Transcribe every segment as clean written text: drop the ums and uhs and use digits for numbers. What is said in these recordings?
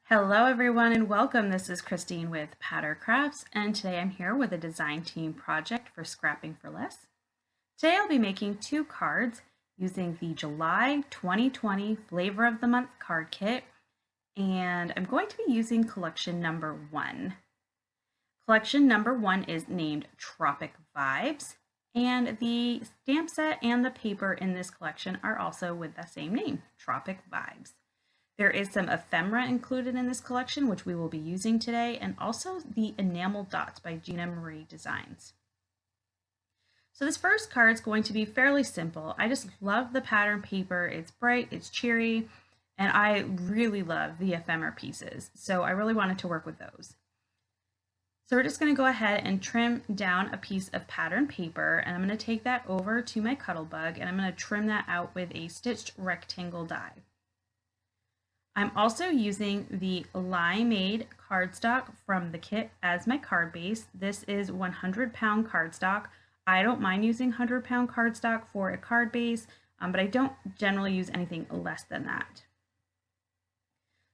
Hello everyone and welcome. This is Christine with Patter Crafts and today I'm here with a design team project for Scrapping for Less. Today I'll be making two cards using the July 2020 Flavor of the Month card kit, and I'm going to be using collection number 1. Collection number 1 is named Tropic Vibes, and the stamp set and the paper in this collection are also with the same name, Tropic Vibes. There is some ephemera included in this collection, which we will be using today, and also the enamel dots by Gina Marie Designs. So this first card is going to be fairly simple. I just love the pattern paper. It's bright, it's cheery, and I really love the ephemera pieces. So I really wanted to work with those. So we're just going to go ahead and trim down a piece of pattern paper, and I'm going to take that over to my Cuttlebug, and I'm going to trim that out with a stitched rectangle die. I'm also using the Limeade cardstock from the kit as my card base. This is 100-pound cardstock. I don't mind using 100-pound cardstock for a card base, but I don't generally use anything less than that.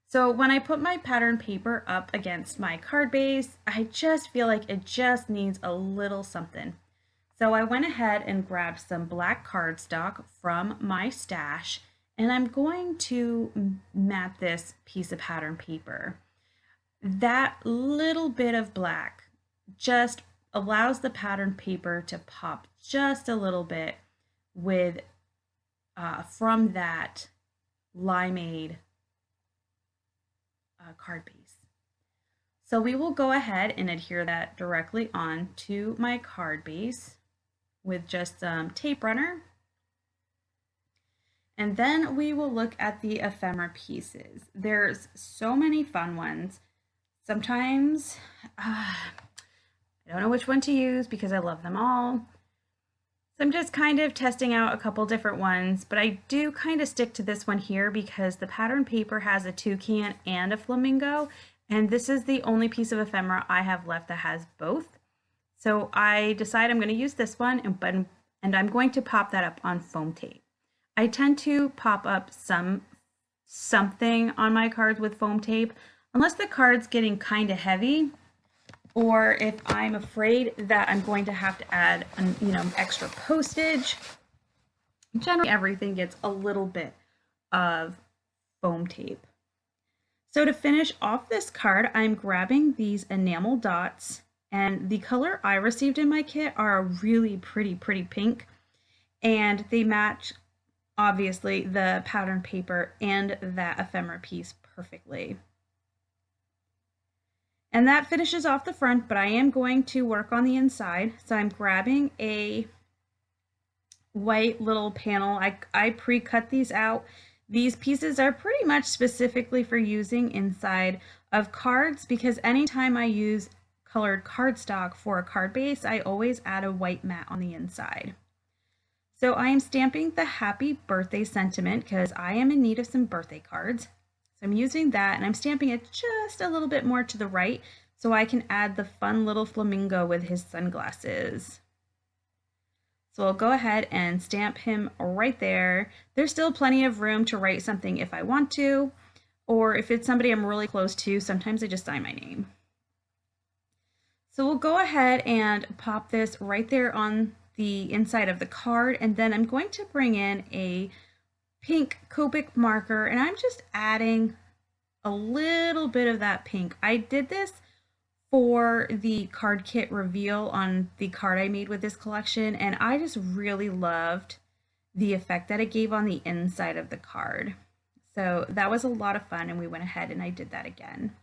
So when I put my pattern paper up against my card base, I just feel like it just needs a little something. So I went ahead and grabbed some black cardstock from my stash, and I'm going to mat this piece of pattern paper. That little bit of black just allows the pattern paper to pop just a little bit with from that Limeade card base. So we will go ahead and adhere that directly on to my card base with just some tape runner. And then we will look at the ephemera pieces. There's so many fun ones. Sometimes I don't know which one to use because I love them all. So I'm just kind of testing out a couple different ones, but I do kind of stick to this one here because the pattern paper has a toucan and a flamingo, and this is the only piece of ephemera I have left that has both. So I decide I'm going to use this one, and I'm going to pop that up on foam tape. I tend to pop up something on my cards with foam tape, unless the card's getting kind of heavy, or if I'm afraid that I'm going to have to add, extra postage. Generally, everything gets a little bit of foam tape. So to finish off this card, I'm grabbing these enamel dots, and the color I received in my kit are a really pretty pink, and they match obviously the pattern paper and that ephemera piece perfectly. And that finishes off the front, but I am going to work on the inside. So I'm grabbing a white little panel. I pre-cut these out. These pieces are pretty much specifically for using inside of cards because anytime I use colored cardstock for a card base, I always add a white mat on the inside. So I am stamping the happy birthday sentiment because I am in need of some birthday cards. So I'm using that, and I'm stamping it just a little bit more to the right so I can add the fun little flamingo with his sunglasses. So I'll go ahead and stamp him right there. There's still plenty of room to write something if I want to, or if it's somebody I'm really close to, sometimes I just sign my name. So we'll go ahead and pop this right there on the inside of the card, and then I'm going to bring in a pink Copic marker, and I'm just adding a little bit of that pink. I did this for the card kit reveal on the card I made with this collection, and I just really loved the effect that it gave on the inside of the card. So that was a lot of fun, and we went ahead and I did that again.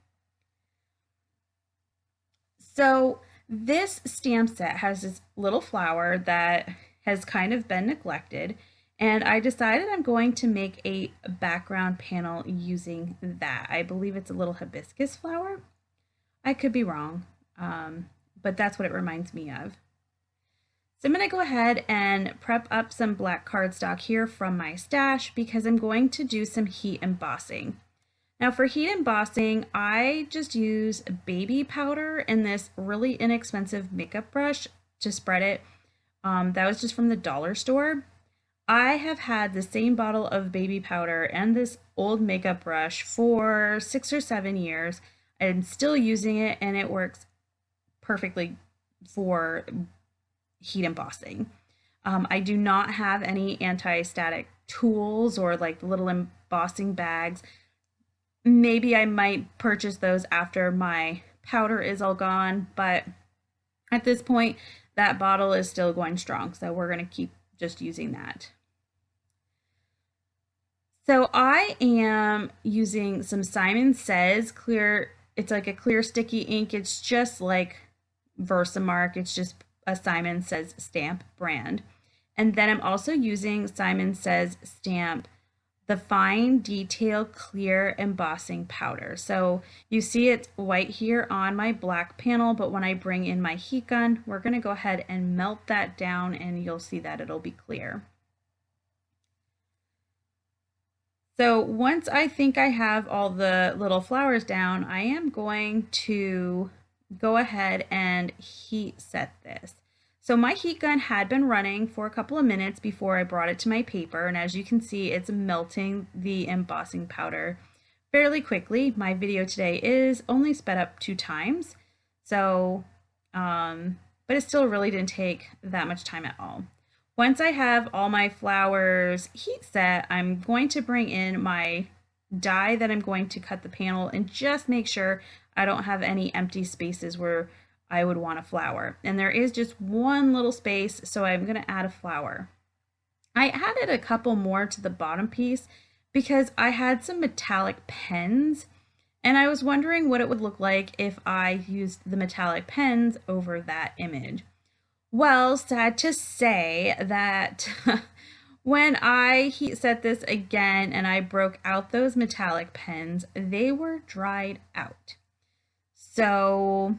So this stamp set has this little flower that has kind of been neglected, and I decided I'm going to make a background panel using that. I believe it's a little hibiscus flower. I could be wrong, but that's what it reminds me of. So I'm going to go ahead and prep up some black cardstock here from my stash because I'm going to do some heat embossing. Now for heat embossing, I just use baby powder and this really inexpensive makeup brush to spread it. That was just from the dollar store. I have had the same bottle of baby powder and this old makeup brush for 6 or 7 years. I'm still using it and it works perfectly for heat embossing. I do not have any anti-static tools or like little embossing bags. Maybe I might purchase those after my powder is all gone, but at this point, that bottle is still going strong, so we're going to keep just using that. So I am using some Simon Says clear, it's like a clear sticky ink. It's just like Versamark, it's just a Simon Says stamp brand. And then I'm also using Simon Says stamp, the fine detail clear embossing powder. So you see it's white here on my black panel, but when I bring in my heat gun, we're going to go ahead and melt that down and you'll see that it'll be clear. So once I think I have all the little flowers down, I am going to go ahead and heat set this. So my heat gun had been running for a couple of minutes before I brought it to my paper, and as you can see, it's melting the embossing powder fairly quickly. My video today is only sped up 2 times, so but it still really didn't take that much time at all. Once I have all my flowers heat set, I'm going to bring in my die that I'm going to cut the panel and just make sure I don't have any empty spaces where I would want a flower. And there is just one little space, so I'm going to add a flower. I added a couple more to the bottom piece because I had some metallic pens and I was wondering what it would look like if I used the metallic pens over that image. Well, sad to say that when I heat set this again and I broke out those metallic pens, they were dried out. So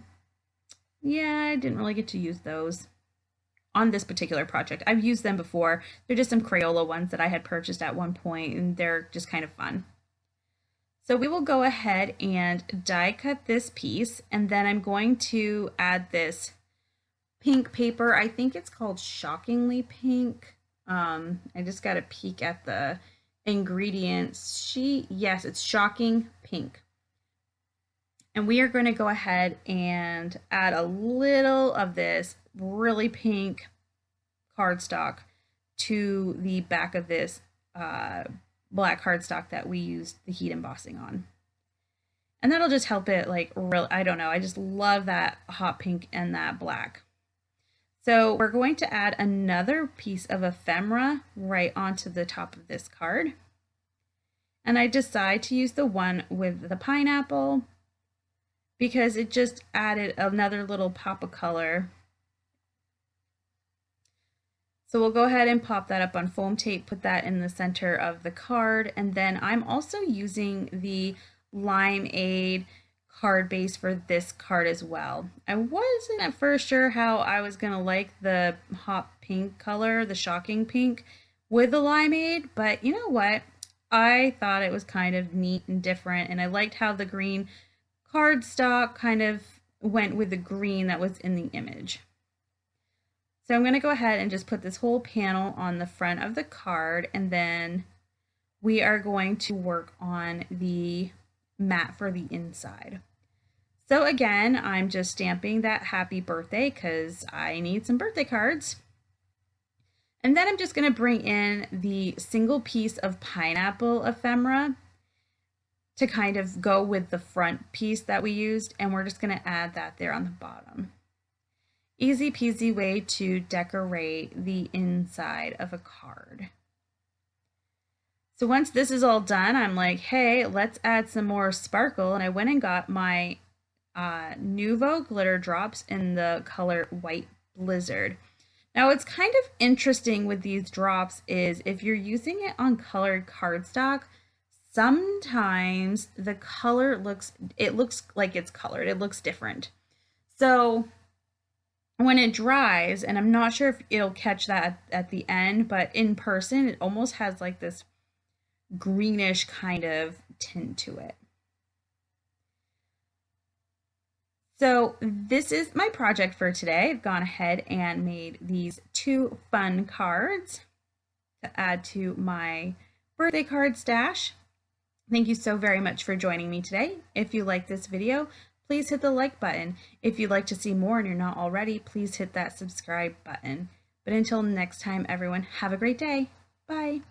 yeah, I didn't really get to use those on this particular project. I've used them before. They're just some Crayola ones that I had purchased at one point, and they're just kind of fun. So we will go ahead and die cut this piece, and then I'm going to add this pink paper. I think it's called Shockingly Pink. I just got a peek at the ingredients sheet. Yes, it's Shocking Pink. And we are going to go ahead and add a little of this really pink cardstock to the back of this black cardstock that we used the heat embossing on. And that'll just help it like real, I don't know, I just love that hot pink and that black. So we're going to add another piece of ephemera right onto the top of this card. And I decide to use the one with the pineapple because it just added another little pop of color. So we'll go ahead and pop that up on foam tape, put that in the center of the card, and then I'm also using the Limeade card base for this card as well. I wasn't at first sure how I was gonna like the hot pink color, the Shocking Pink, with the Limeade, but you know what? I thought it was kind of neat and different, and I liked how the green cardstock kind of went with the green that was in the image. So I'm going to go ahead and just put this whole panel on the front of the card, and then we are going to work on the mat for the inside. So again, I'm just stamping that happy birthday because I need some birthday cards. And then I'm just going to bring in the single piece of pineapple ephemera to kind of go with the front piece that we used, and we're just going to add that there on the bottom. Easy peasy way to decorate the inside of a card. So once this is all done, I'm like, hey, let's add some more sparkle, and I went and got my Nuvo glitter drops in the color White Blizzard. Now what's kind of interesting with these drops is if you're using it on colored cardstock, sometimes the color looks like it's colored. It looks different. So when it dries, and I'm not sure if it'll catch that at the end, but in person, it almost has like this greenish kind of tint to it. So this is my project for today. I've gone ahead and made these 2 fun cards. to add to my birthday card stash. Thank you so very much for joining me today. If you like this video, please hit the like button. If you'd like to see more and you're not already, please hit that subscribe button. But until next time, everyone, have a great day. Bye.